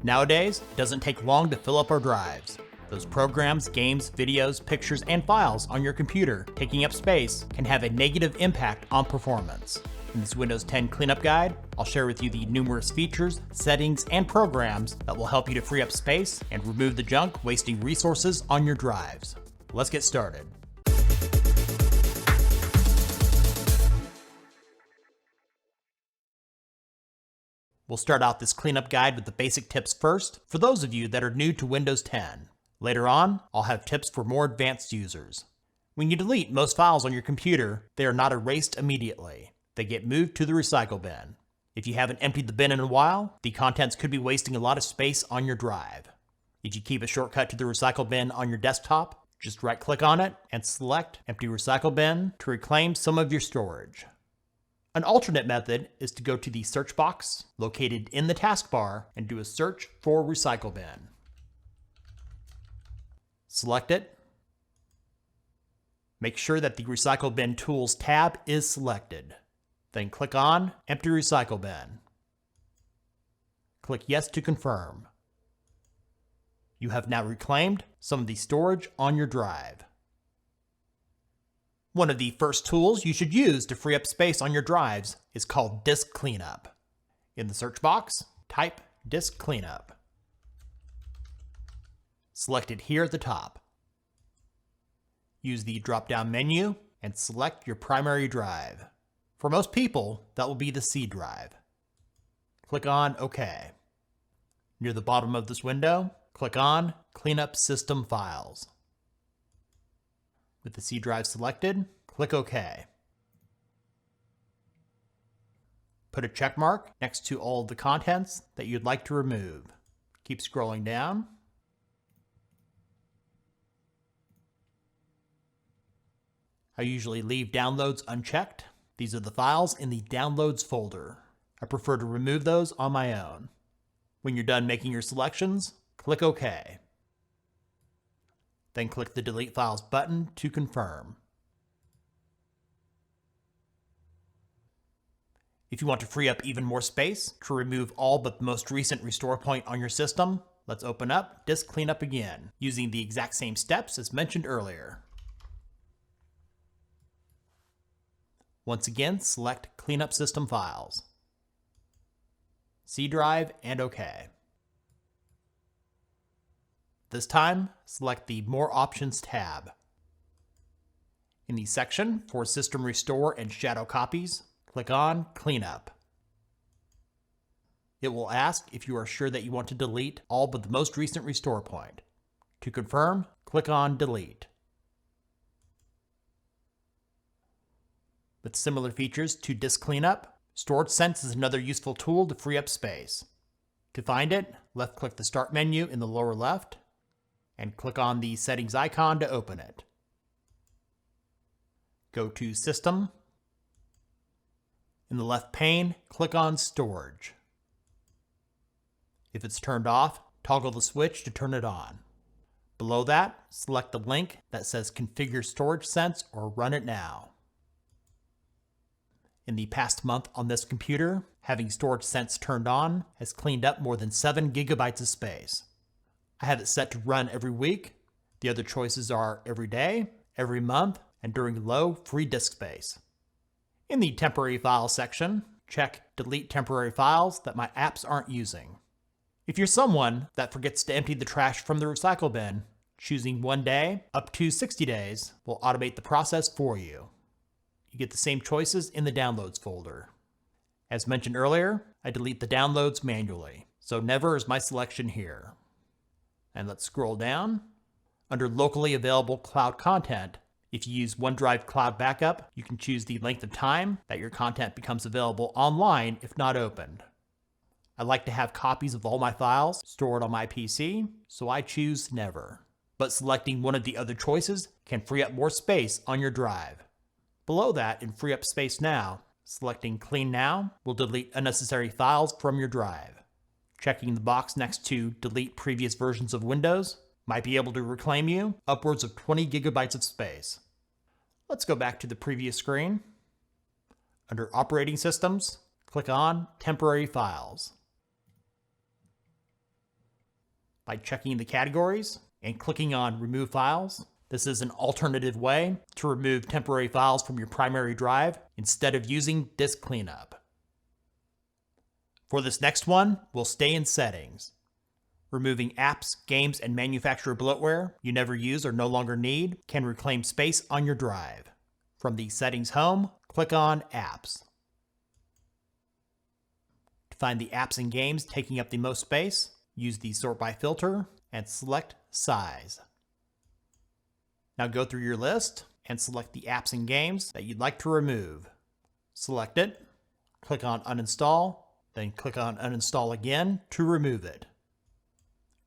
Nowadays, it doesn't take long to fill up our drives. Those programs, games, videos, pictures, and files on your computer taking up space can have a negative impact on performance. In this Windows 10 cleanup guide, I'll share with you the numerous features, settings, and programs that will help you to free up space and remove the junk wasting resources on your drives. Let's get started. We'll start out this cleanup guide with the basic tips first for those of you that are new to Windows 10. Later on, I'll have tips for more advanced users. When you delete most files on your computer, they are not erased immediately. They get moved to the recycle bin. If you haven't emptied the bin in a while, the contents could be wasting a lot of space on your drive. If you keep a shortcut to the recycle bin on your desktop, just right-click on it and select Empty Recycle Bin to reclaim some of your storage. An alternate method is to go to the search box located in the taskbar and do a search for Recycle Bin. Select it. Make sure that the Recycle Bin Tools tab is selected. Then click on Empty Recycle Bin. Click Yes to confirm. You have now reclaimed some of the storage on your drive. One of the first tools you should use to free up space on your drives is called Disk Cleanup. In the search box, type Disk Cleanup. Select it here at the top. Use the drop-down menu and select your primary drive. For most people, that will be the C drive. Click on OK. Near the bottom of this window, click on Cleanup System Files. With the C drive selected, click OK. Put a check mark next to all of the contents that you'd like to remove. Keep scrolling down. I usually leave downloads unchecked. These are the files in the downloads folder. I prefer to remove those on my own. When you're done making your selections, click OK. Then click the Delete Files button to confirm. If you want to free up even more space to remove all but the most recent restore point on your system, let's open up Disk Cleanup again, using the exact same steps as mentioned earlier. Once again, select Cleanup System Files, C drive, and OK. This time, select the More Options tab. In the section for System Restore and Shadow Copies, click on Cleanup. It will ask if you are sure that you want to delete all but the most recent restore point. To confirm, click on Delete. With similar features to Disk Cleanup, Storage Sense is another useful tool to free up space. To find it, left-click the Start menu in the lower left, and click on the Settings icon to open it. Go to System. In the left pane, click on Storage. If it's turned off, toggle the switch to turn it on. Below that, select the link that says Configure Storage Sense or Run it now. In the past month on this computer, having Storage Sense turned on has cleaned up more than 7 gigabytes of space. I have it set to run every week. The other choices are every day, every month, and during low free disk space. In the Temporary Files section, check Delete Temporary Files that my apps aren't using. If you're someone that forgets to empty the trash from the recycle bin, choosing 1 day up to 60 days will automate the process for you. You get the same choices in the Downloads folder. As mentioned earlier, I delete the downloads manually, so never is my selection here. And let's scroll down. Under Locally Available Cloud Content, if you use OneDrive Cloud Backup, you can choose the length of time that your content becomes available online if not opened. I like to have copies of all my files stored on my PC, so I choose Never. But selecting one of the other choices can free up more space on your drive. Below that, in Free Up Space Now, selecting Clean Now will delete unnecessary files from your drive. Checking the box next to Delete Previous Versions of Windows might be able to reclaim you upwards of 20 gigabytes of space. Let's go back to the previous screen. Under Operating Systems, click on Temporary Files. by checking the categories and clicking on Remove Files. This is an alternative way to remove temporary files from your primary drive instead of using disk cleanup. For this next one, we'll stay in Settings. Removing apps, games, and manufacturer bloatware you never use or no longer need can reclaim space on your drive. From the Settings home, click on Apps. To find the apps and games taking up the most space, use the Sort By filter and select Size. Now go through your list and select the apps and games that you'd like to remove. Select it, click on Uninstall, then click on Uninstall again to remove it.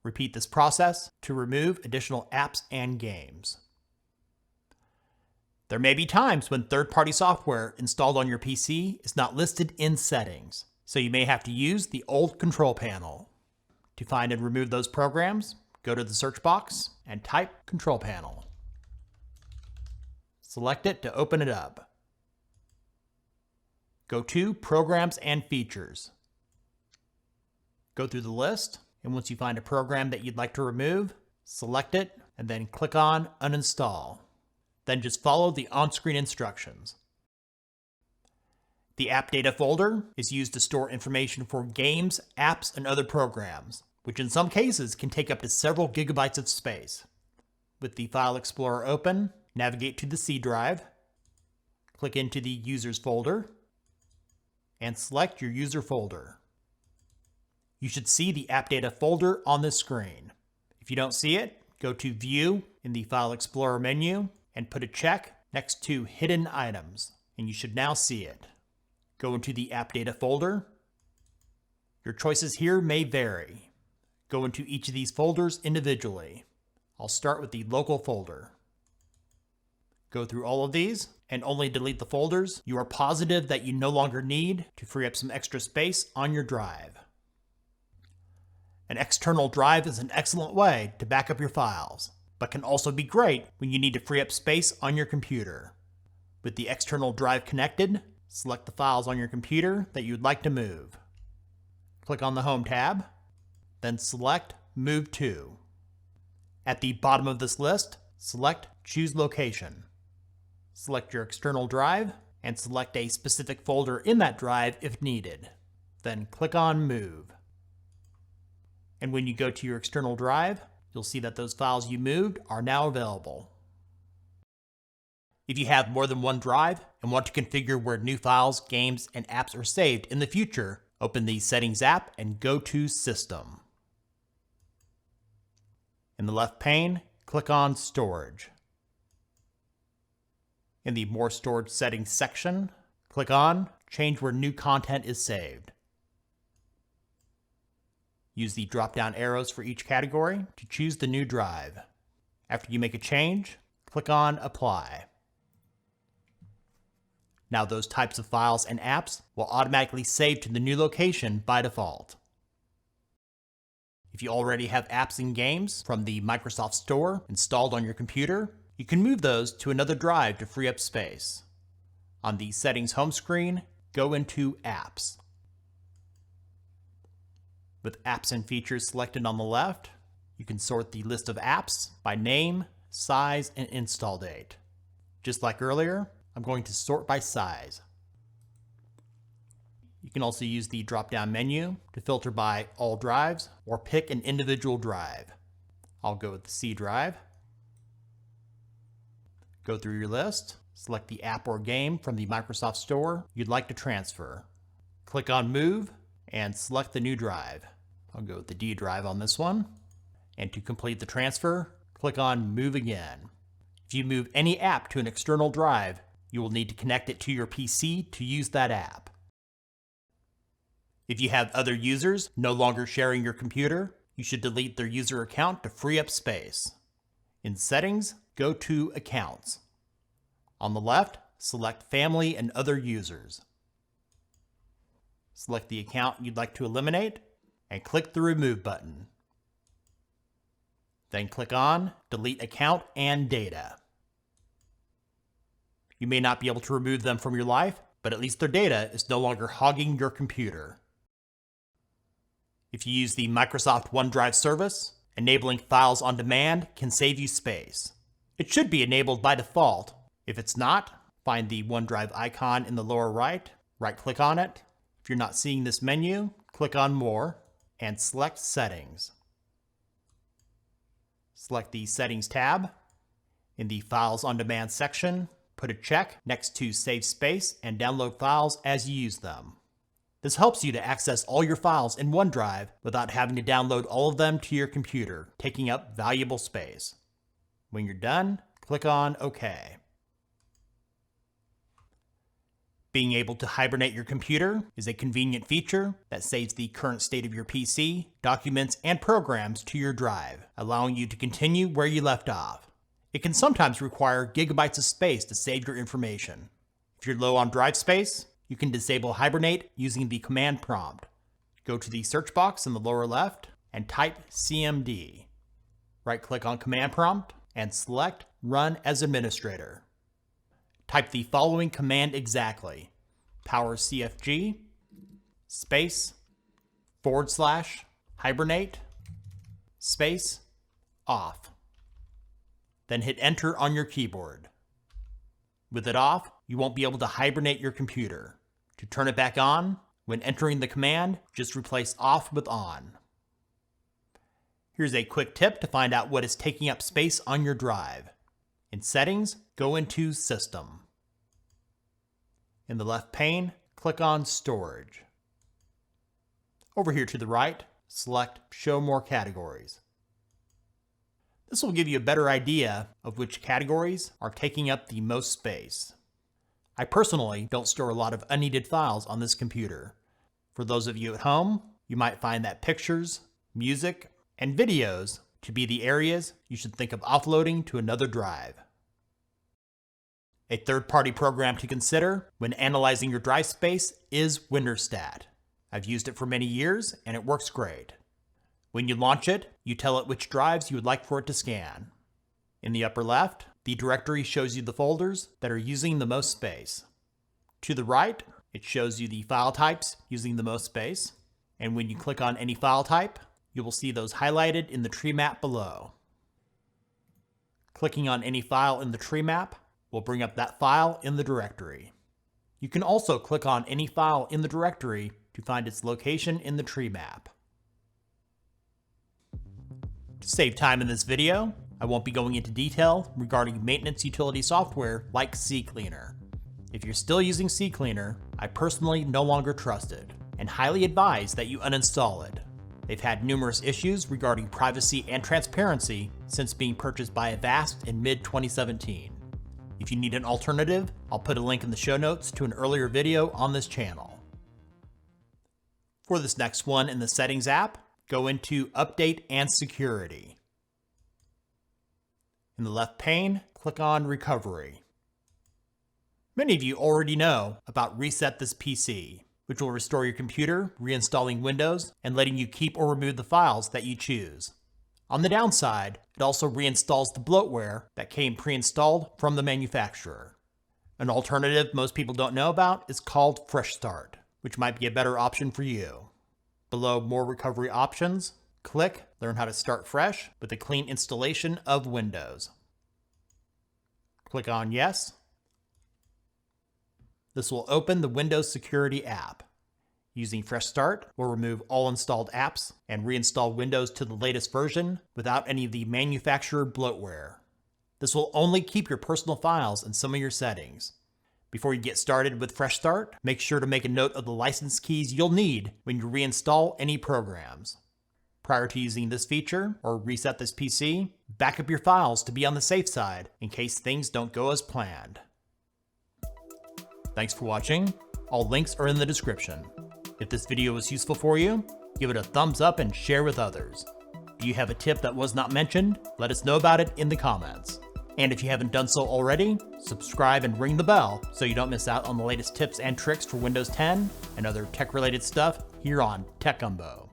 Repeat this process to remove additional apps and games. There may be times when third-party software installed on your PC is not listed in Settings, so you may have to use the old control panel. To find and remove those programs, go to the search box and type Control Panel. Select it to open it up. Go to Programs and Features. Go through the list, and once you find a program that you'd like to remove, select it and then click on Uninstall. Then just follow the on-screen instructions. The AppData folder is used to store information for games, apps, and other programs, which in some cases can take up to several gigabytes of space. With the File Explorer open, navigate to the C drive, click into the Users folder, and select your user folder. You should see the AppData folder on the screen. If you don't see it, go to View in the File Explorer menu and put a check next to Hidden Items, and you should now see it. Go into the AppData folder. Your choices here may vary. Go into each of these folders individually. I'll start with the local folder. Go through all of these and only delete the folders you are positive that you no longer need to free up some extra space on your drive. An external drive is an excellent way to back up your files, but can also be great when you need to free up space on your computer. With the external drive connected, select the files on your computer that you'd like to move. Click on the Home tab, then select Move To. At the bottom of this list, select Choose Location. Select your external drive and select a specific folder in that drive if needed. Then click on Move. And when you go to your external drive, you'll see that those files you moved are now available. If you have more than one drive and want to configure where new files, games, and apps are saved in the future, open the Settings app and go to System. In the left pane, click on Storage. In the More Storage Settings section, click on Change Where New Content is Saved. Use the drop-down arrows for each category to choose the new drive. After you make a change, click on Apply. Now those types of files and apps will automatically save to the new location by default. If you already have apps and games from the Microsoft Store installed on your computer, you can move those to another drive to free up space. On the Settings home screen, go into Apps. With Apps and Features selected on the left, you can sort the list of apps by name, size, and install date. Just like earlier, I'm going to sort by size. You can also use the drop-down menu to filter by all drives or pick an individual drive. I'll go with the C drive. Go through your list, select the app or game from the Microsoft Store you'd like to transfer. Click on Move and select the new drive. I'll go with the D drive on this one. And to complete the transfer, click on Move Again. If you move any app to an external drive, you will need to connect it to your PC to use that app. If you have other users no longer sharing your computer, you should delete their user account to free up space. In Settings, go to Accounts. On the left, select Family and Other Users. Select the account you'd like to eliminate and click the Remove button. Then click on Delete Account and Data. You may not be able to remove them from your life, but at least their data is no longer hogging your computer. If you use the Microsoft OneDrive service Enabling files on demand can save you space. It should be enabled by default. If it's not, find the OneDrive icon in the lower right, right-click on it. If you're not seeing this menu, click on More and select Settings. Select the Settings tab. In the Files on Demand section, put a check next to Save Space and download files as you use them. This helps you to access all your files in OneDrive without having to download all of them to your computer, taking up valuable space. When you're done, click on OK. Being able to hibernate your computer is a convenient feature that saves the current state of your PC, documents, and programs to your drive, allowing you to continue where you left off. It can sometimes require gigabytes of space to save your information. If you're low on drive space, you can disable Hibernate using the command prompt. Go to the search box in the lower left and type CMD. Right-click on command prompt and select Run as Administrator. Type the following command exactly: power CFG space / hibernate space off. Then hit enter on your keyboard. With it off, you won't be able to hibernate your computer. To turn it back on, when entering the command, just replace off with on. Here's a quick tip to find out what is taking up space on your drive. In Settings, go into System. In the left pane, click on Storage. Over here to the right, select Show More Categories. This will give you a better idea of which categories are taking up the most space. I personally don't store a lot of unneeded files on this computer. For those of you at home, you might find that pictures, music, and videos to be the areas you should think of offloading to another drive. A third-party program to consider when analyzing your drive space is Winterstat. I've used it for many years and it works great. When you launch it, you tell it which drives you would like for it to scan. In the upper left, the directory shows you the folders that are using the most space. To the right, it shows you the file types using the most space. And when you click on any file type, you will see those highlighted in the tree map below. Clicking on any file in the tree map will bring up that file in the directory. You can also click on any file in the directory to find its location in the tree map. To save time in this video, I won't be going into detail regarding maintenance utility software like CCleaner. If you're still using CCleaner, I personally no longer trust it, and highly advise that you uninstall it. They've had numerous issues regarding privacy and transparency since being purchased by Avast in mid-2017. If you need an alternative, I'll put a link in the show notes to an earlier video on this channel. For this next one in the Settings app, go into Update and Security. In the left pane, click on Recovery. Many of you already know about Reset This PC, which will restore your computer, reinstalling Windows, and letting you keep or remove the files that you choose. On the downside, it also reinstalls the bloatware that came pre-installed from the manufacturer. An alternative most people don't know about is called Fresh Start, which might be a better option for you. Below More Recovery Options, click Learn how to start fresh with a clean installation of Windows. Click on Yes. This will open the Windows Security app. Using Fresh Start will remove all installed apps and reinstall Windows to the latest version without any of the manufacturer bloatware. This will only keep your personal files and some of your settings. Before you get started with Fresh Start, make sure to make a note of the license keys you'll need when you reinstall any programs. Prior to using this feature, or reset this PC, back up your files to be on the safe side in case things don't go as planned. Thanks for watching. All links are in the description. If this video was useful for you, give it a thumbs up and share with others. Do you have a tip that was not mentioned? Let us know about it in the comments. And if you haven't done so already, subscribe and ring the bell so you don't miss out on the latest tips and tricks for Windows 10 and other tech-related stuff here on Tech Gumbo.